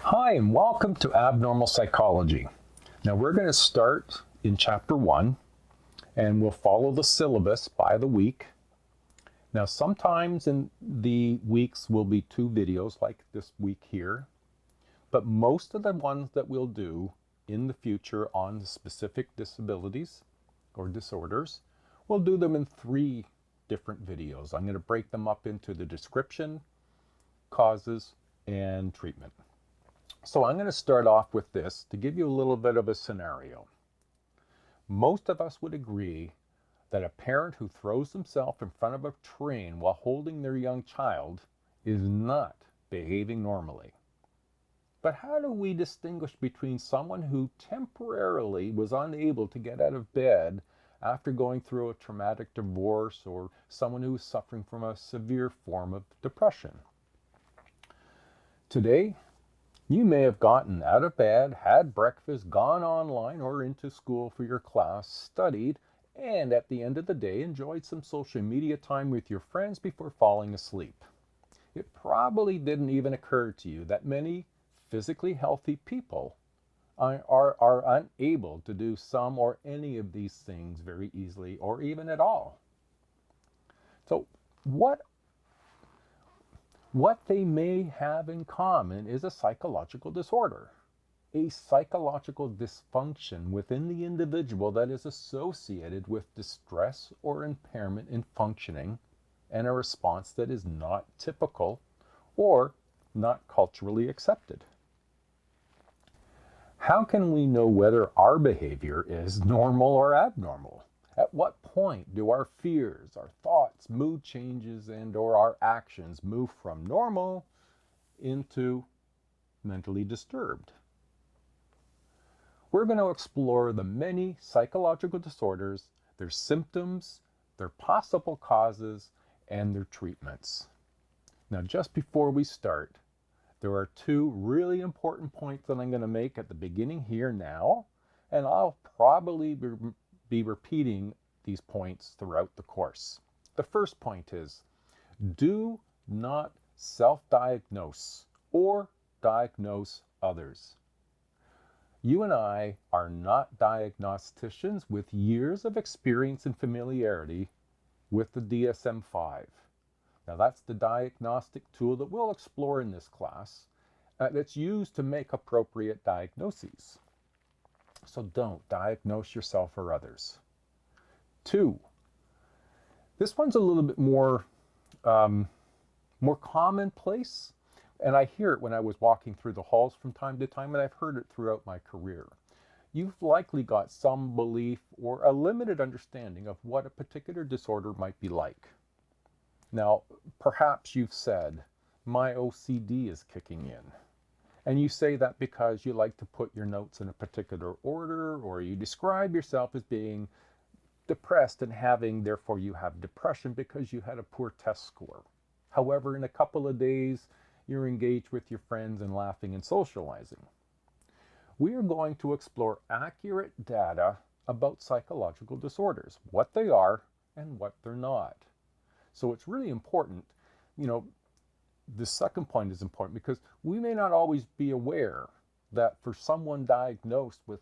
Hi, and welcome to Abnormal Psychology. Now, we're going to start in Chapter 1, and we'll follow the syllabus by the week. Now, sometimes in the weeks will be 2 videos, like this week here, but most of the ones that we'll do in the future on the specific disabilities or disorders, we'll do them in 3 different videos. I'm going to break them up into the description, causes, and treatment. So I'm going to start off with this to give you a little bit of a scenario. Most of us would agree that a parent who throws himself in front of a train while holding their young child is not behaving normally. But how do we distinguish between someone who temporarily was unable to get out of bed after going through a traumatic divorce or someone who is suffering from a severe form of depression? Today, you may have gotten out of bed, had breakfast, gone online or into school for your class, studied, and at the end of the day enjoyed some social media time with your friends before falling asleep. It probably didn't even occur to you that many physically healthy people are unable to do some or any of these things very easily or even at all. So what they may have in common is a psychological disorder, a psychological dysfunction within the individual that is associated with distress or impairment in functioning and a response that is not typical or not culturally accepted. How can we know whether our behavior is normal or abnormal? At what point do our fears, our thoughts, mood changes, and/or our actions move from normal into mentally disturbed? We're going to explore the many psychological disorders, their symptoms, their possible causes, and their treatments. Now, just before we start, there are 2 really important points that I'm going to make at the beginning here now, and I'll probably be repeating these points throughout the course. The first point is, do not self-diagnose or diagnose others. You and I are not diagnosticians with years of experience and familiarity with the DSM-5. Now, that's the diagnostic tool that we'll explore in this class that's used to make appropriate diagnoses. So don't diagnose yourself or others. 2, this one's a little bit more commonplace, and I hear it when I was walking through the halls from time to time, and I've heard it throughout my career. You've likely got some belief or a limited understanding of what a particular disorder might be like. Now, perhaps you've said, my OCD is kicking in. And you say that because you like to put your notes in a particular order, or you describe yourself as being depressed and therefore you have depression because you had a poor test score. However, in a couple of days, you're engaged with your friends and laughing and socializing. We are going to explore accurate data about psychological disorders, what they are and what they're not. So it's really important, the second point is important because we may not always be aware that for someone diagnosed with,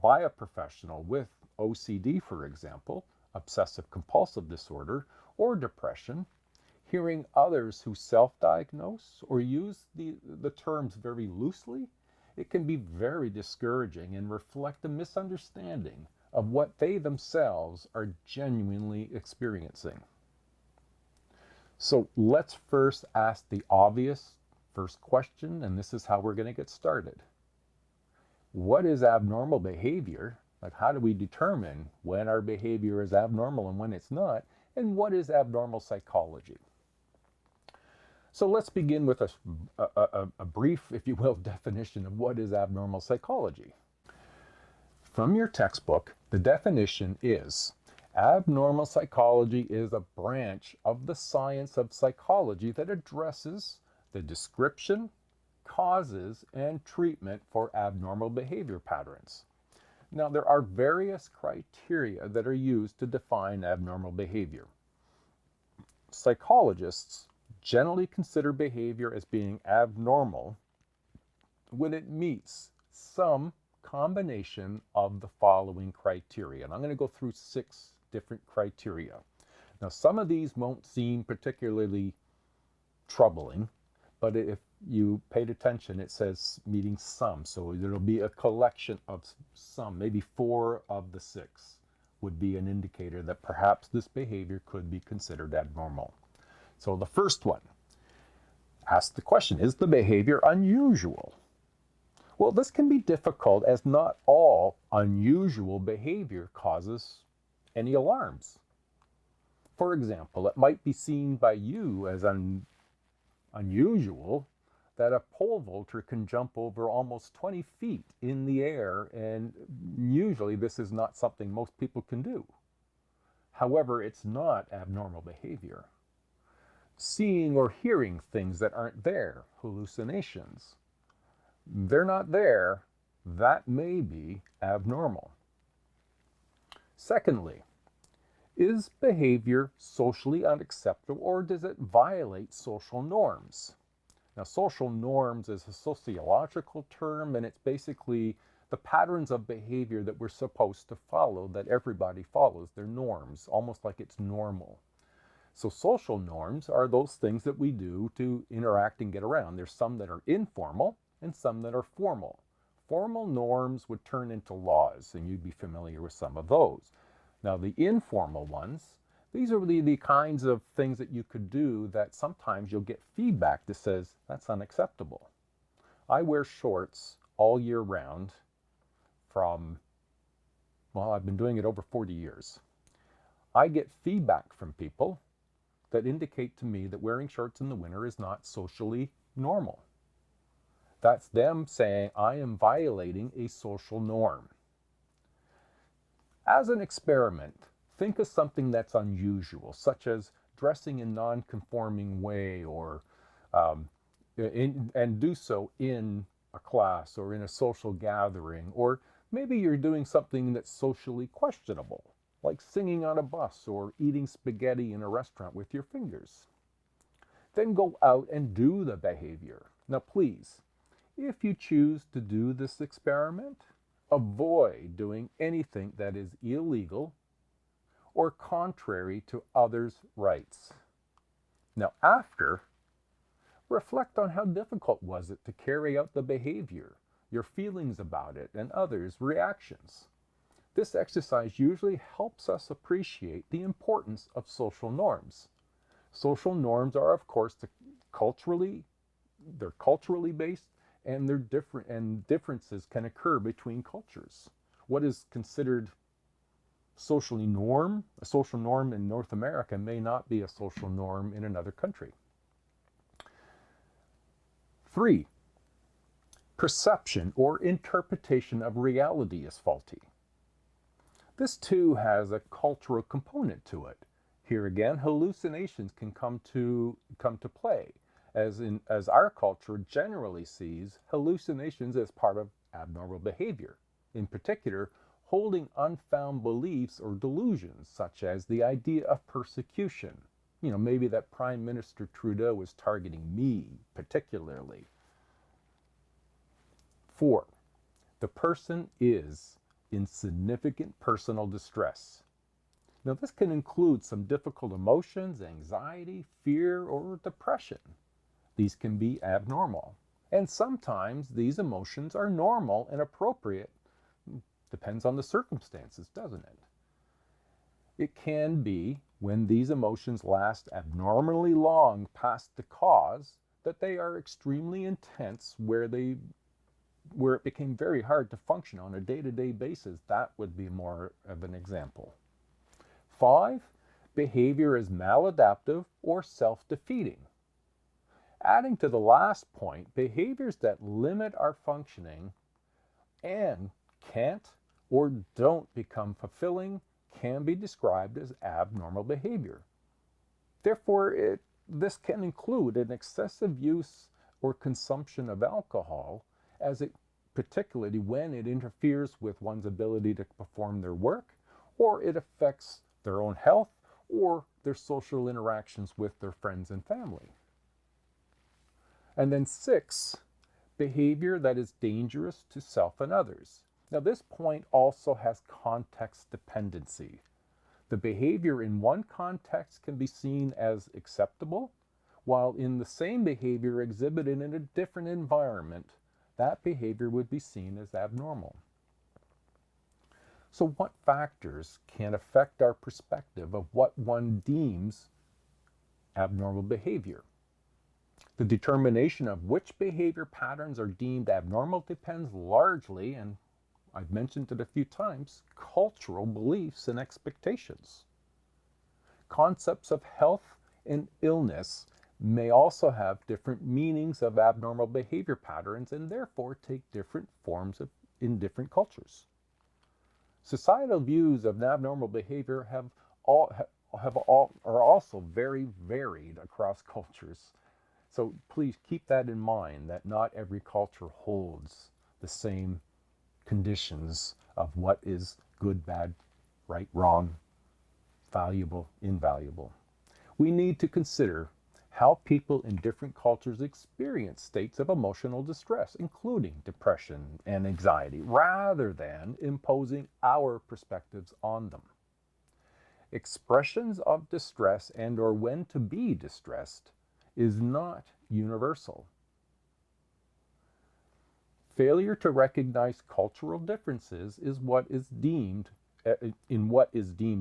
by a professional with OCD, for example, obsessive compulsive disorder, or depression, hearing others who self-diagnose or use the terms very loosely, it can be very discouraging and reflect a misunderstanding of what they themselves are genuinely experiencing. So let's first ask the obvious first question, and this is how we're going to get started. What is abnormal behavior? Like, how do we determine when our behavior is abnormal and when it's not? And what is abnormal psychology? So let's begin with a brief, if you will, definition of what is abnormal psychology. From your textbook, the definition is, abnormal psychology is a branch of the science of psychology that addresses the description, causes, and treatment for abnormal behavior patterns. Now, there are various criteria that are used to define abnormal behavior. Psychologists generally consider behavior as being abnormal when it meets some combination of the following criteria. And I'm going to go through 6 different criteria. Now, some of these won't seem particularly troubling, but if you paid attention, it says meeting some. So there'll be a collection of some, maybe 4 of the 6 would be an indicator that perhaps this behavior could be considered abnormal. So the first one, ask the question, is the behavior unusual? Well, this can be difficult as not all unusual behavior causes any alarms. For example, it might be seen by you as unusual that a pole vaulter can jump over almost 20 feet in the air, and usually this is not something most people can do. However, it's not abnormal behavior. Seeing or hearing things that aren't there, hallucinations, they're not there, that may be abnormal. Secondly, is behavior socially unacceptable, or does it violate social norms? Now, social norms is a sociological term, and it's basically the patterns of behavior that we're supposed to follow, that everybody follows. They're norms, almost like it's normal. So social norms are those things that we do to interact and get around. There's some that are informal and some that are formal. Formal norms would turn into laws, and you'd be familiar with some of those. Now, the informal ones, these are the kinds of things that you could do that sometimes you'll get feedback that says, that's unacceptable. I wear shorts all year round I've been doing it over 40 years. I get feedback from people that indicate to me that wearing shorts in the winter is not socially normal. That's them saying I am violating a social norm. As an experiment, think of something that's unusual, such as dressing in a non-conforming way, or and do so in a class or in a social gathering, or maybe you're doing something that's socially questionable, like singing on a bus or eating spaghetti in a restaurant with your fingers. Then go out and do the behavior. Now, please, if you choose to do this experiment, avoid doing anything that is illegal or contrary to others' rights. Now, after, reflect on how difficult was it to carry out the behavior, your feelings about it, and others' reactions. This exercise usually helps us appreciate the importance of social norms. Social norms are, of course, culturally based, and they're different, and differences can occur between cultures. What is considered a social norm in North America may not be a social norm in another country. 3, perception or interpretation of reality is faulty. This too has a cultural component to it. Here again, hallucinations can come to play, as our culture generally sees hallucinations as part of abnormal behavior. In particular, holding unfound beliefs or delusions, such as the idea of persecution. Maybe that Prime Minister Trudeau was targeting me particularly. 4, the person is in significant personal distress. Now, this can include some difficult emotions, anxiety, fear, or depression. These can be abnormal. And sometimes these emotions are normal and appropriate. Depends on the circumstances, doesn't it? It can be when these emotions last abnormally long past the cause that they are extremely intense, where it became very hard to function on a day-to-day basis. That would be more of an example. 5, behavior is maladaptive or self-defeating. Adding to the last point, behaviors that limit our functioning and can't or don't become fulfilling can be described as abnormal behavior. Therefore, this can include an excessive use or consumption of alcohol, particularly when it interferes with one's ability to perform their work, or it affects their own health or their social interactions with their friends and family. And then 6, behavior that is dangerous to self and others. Now, this point also has context dependency. The behavior in one context can be seen as acceptable, while in the same behavior exhibited in a different environment, that behavior would be seen as abnormal. So what factors can affect our perspective of what one deems abnormal behavior? The determination of which behavior patterns are deemed abnormal depends largely, and I've mentioned it a few times, cultural beliefs and expectations. Concepts of health and illness may also have different meanings of abnormal behavior patterns and therefore take different forms in different cultures. Societal views of abnormal behavior are also very varied across cultures. So please keep that in mind, that not every culture holds the same conditions of what is good, bad, right, wrong, valuable, invaluable. We need to consider how people in different cultures experience states of emotional distress, including depression and anxiety, rather than imposing our perspectives on them. Expressions of distress and or when to be distressed is not universal. Failure to recognize cultural differences in what is deemed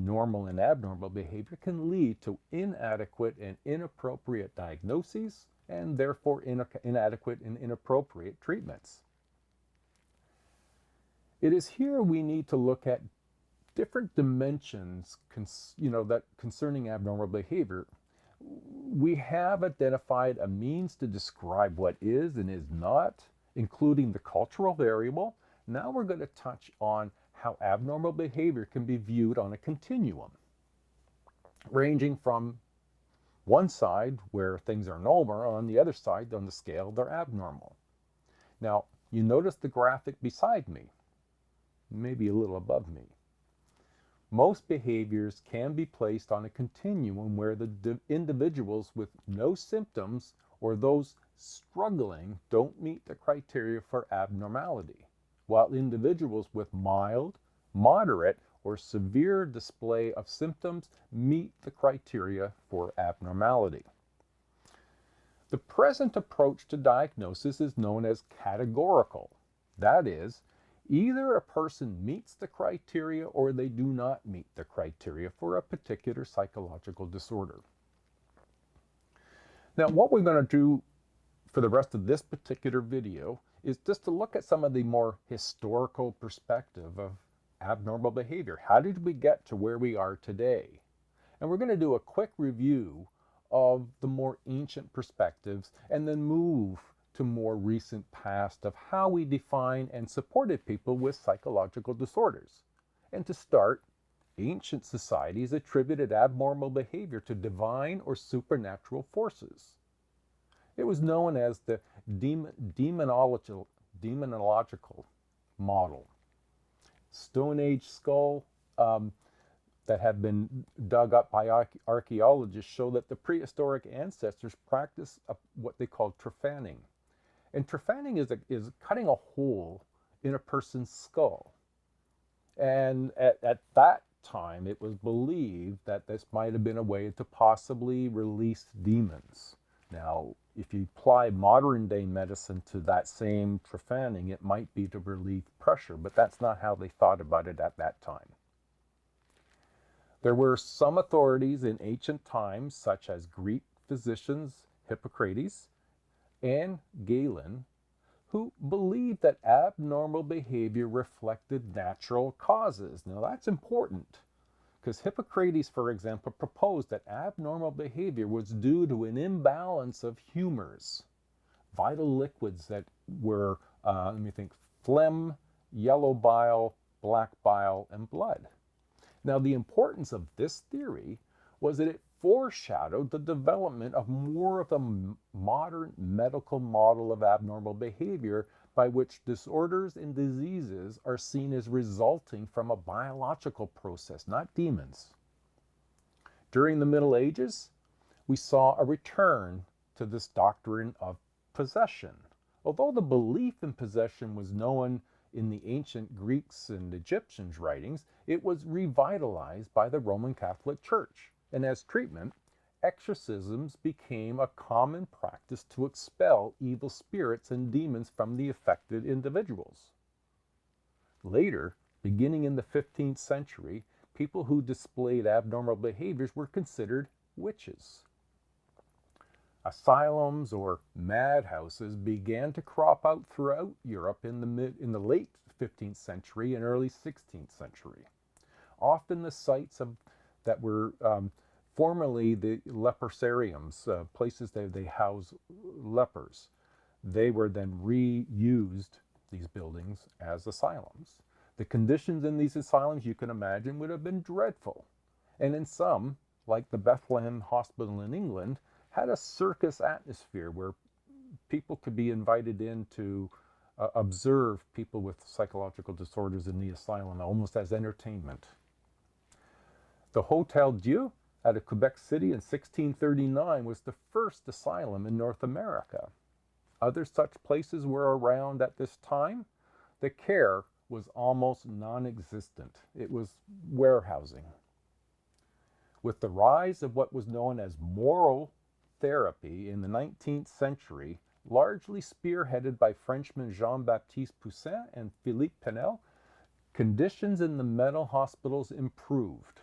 normal and abnormal behavior can lead to inadequate and inappropriate diagnoses and therefore inadequate and inappropriate treatments. It is here we need to look at different dimensions concerning abnormal behavior. We have identified a means to describe what is and is not, including the cultural variable. Now we're going to touch on how abnormal behavior can be viewed on a continuum, ranging from one side where things are normal, on the other side on the scale they're abnormal. Now, you notice the graphic beside me, maybe a little above me. Most behaviors can be placed on a continuum where the individuals with no symptoms or those struggling don't meet the criteria for abnormality, while individuals with mild, moderate, or severe display of symptoms meet the criteria for abnormality. The present approach to diagnosis is known as categorical. That is, either a person meets the criteria or they do not meet the criteria for a particular psychological disorder. Now, what we're going to do for the rest of this particular video is just to look at some of the more historical perspective of abnormal behavior. How did we get to where we are today? And we're going to do a quick review of the more ancient perspectives and then move to more recent past of how we define and supported people with psychological disorders. And to start, ancient societies attributed abnormal behavior to divine or supernatural forces. It was known as the demonological model. Stone Age skull that have been dug up by archaeologists show that the prehistoric ancestors practiced what they called trephaning. And trephaning is cutting a hole in a person's skull. And at that time, it was believed that this might have been a way to possibly release demons. Now, if you apply modern day medicine to that same trephaning, it might be to relieve pressure, but that's not how they thought about it at that time. There were some authorities in ancient times, such as Greek physicians Hippocrates and Galen, who believed that abnormal behavior reflected natural causes. Now that's important, because Hippocrates, for example, proposed that abnormal behavior was due to an imbalance of humors, vital liquids that were, phlegm, yellow bile, black bile, and blood. Now the importance of this theory was that it foreshadowed the development of more of a modern medical model of abnormal behavior by which disorders and diseases are seen as resulting from a biological process, not demons. During the Middle Ages, we saw a return to this doctrine of possession, Although the belief in possession was known in the ancient Greeks and Egyptians' writings, it was revitalized by the Roman Catholic Church, and as treatment, exorcisms became a common practice to expel evil spirits and demons from the affected individuals. Later, beginning in the 15th century, people who displayed abnormal behaviors were considered witches. Asylums or madhouses began to crop out throughout Europe in the late 15th century and early 16th century. Often the sites that were formerly the leprosariums, places that they house lepers, they were then reused, these buildings, as asylums. The conditions in these asylums, you can imagine, would have been dreadful. And in some, like the Bethlehem Hospital in England, had a circus atmosphere where people could be invited in to observe people with psychological disorders in the asylum, almost as entertainment. The Hotel Dieu out of Quebec City in 1639 was the first asylum in North America. Other such places were around at this time. The care was almost non-existent. It was warehousing. With the rise of what was known as moral therapy in the 19th century, largely spearheaded by Frenchmen Jean-Baptiste Poussin and Philippe Pinel, conditions in the mental hospitals improved.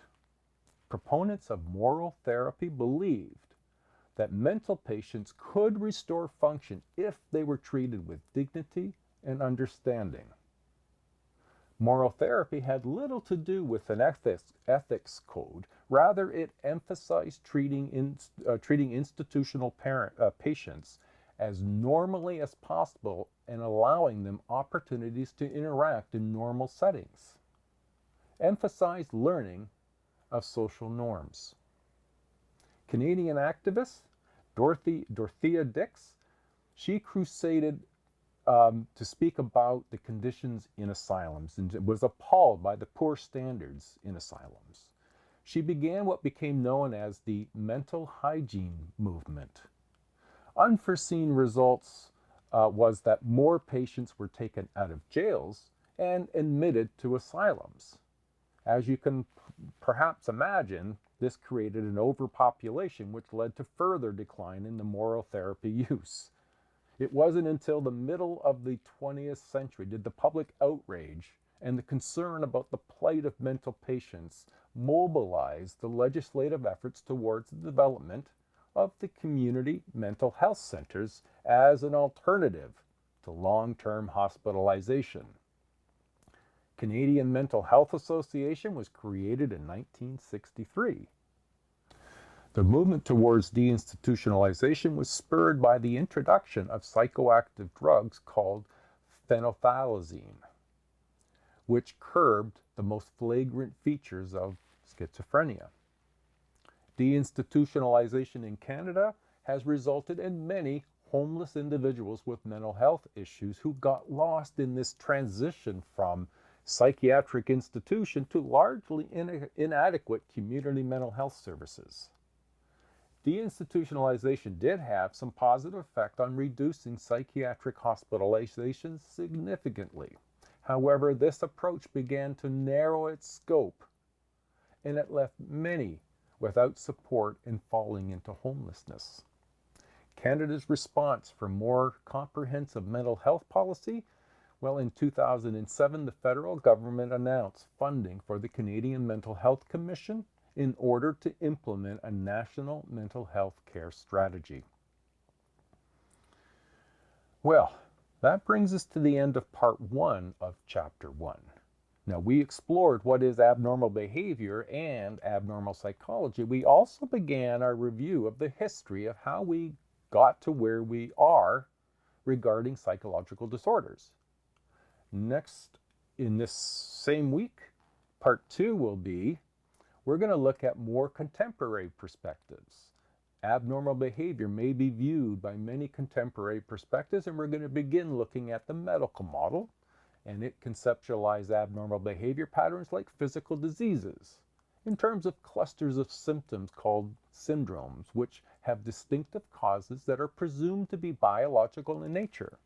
Proponents of moral therapy believed that mental patients could restore function if they were treated with dignity and understanding. Moral therapy had little to do with an ethics code. Rather, it emphasized treating institutional patients as normally as possible and allowing them opportunities to interact in normal settings. Emphasized learning of social norms. Canadian activist Dorothea Dix, she crusaded to speak about the conditions in asylums and was appalled by the poor standards in asylums. She began what became known as the mental hygiene movement. Unforeseen results was that more patients were taken out of jails and admitted to asylums. As you can perhaps imagine, this created an overpopulation which led to further decline in the moral therapy use. It wasn't until the middle of the 20th century did the public outrage and the concern about the plight of mental patients mobilize the legislative efforts towards the development of the community mental health centers as an alternative to long-term hospitalization. Canadian Mental Health Association was created in 1963. The movement towards deinstitutionalization was spurred by the introduction of psychoactive drugs called phenethylamine, which curbed the most flagrant features of schizophrenia. Deinstitutionalization in Canada has resulted in many homeless individuals with mental health issues who got lost in this transition from psychiatric institution to largely inadequate community mental health services. Deinstitutionalization did have some positive effect on reducing psychiatric hospitalizations significantly. However, this approach began to narrow its scope, and it left many without support and falling into homelessness. Canada's response for more comprehensive mental health policy, well, in 2007, the federal government announced funding for the Canadian Mental Health Commission in order to implement a national mental health care strategy. Well, that brings us to the end of part 1 of chapter 1. Now, we explored what is abnormal behavior and abnormal psychology. We also began our review of the history of how we got to where we are regarding psychological disorders. Next, in this same week, part 2 will be, we're going to look at more contemporary perspectives. Abnormal behavior may be viewed by many contemporary perspectives, and we're going to begin looking at the medical model, and it conceptualizes abnormal behavior patterns like physical diseases in terms of clusters of symptoms called syndromes, which have distinctive causes that are presumed to be biological in nature.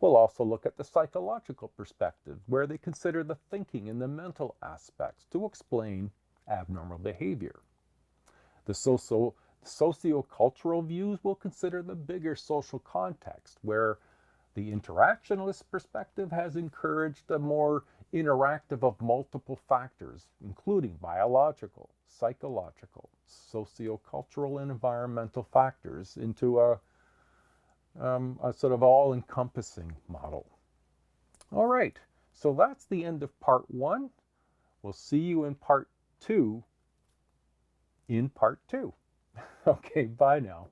We'll also look at the psychological perspective, where they consider the thinking and the mental aspects to explain abnormal behavior. The sociocultural views will consider the bigger social context, where the interactionalist perspective has encouraged a more interactive of multiple factors, including biological, psychological, sociocultural, and environmental factors, into a sort of all encompassing model. All right, so that's the end of part one. We'll see you in part two. Okay, bye now.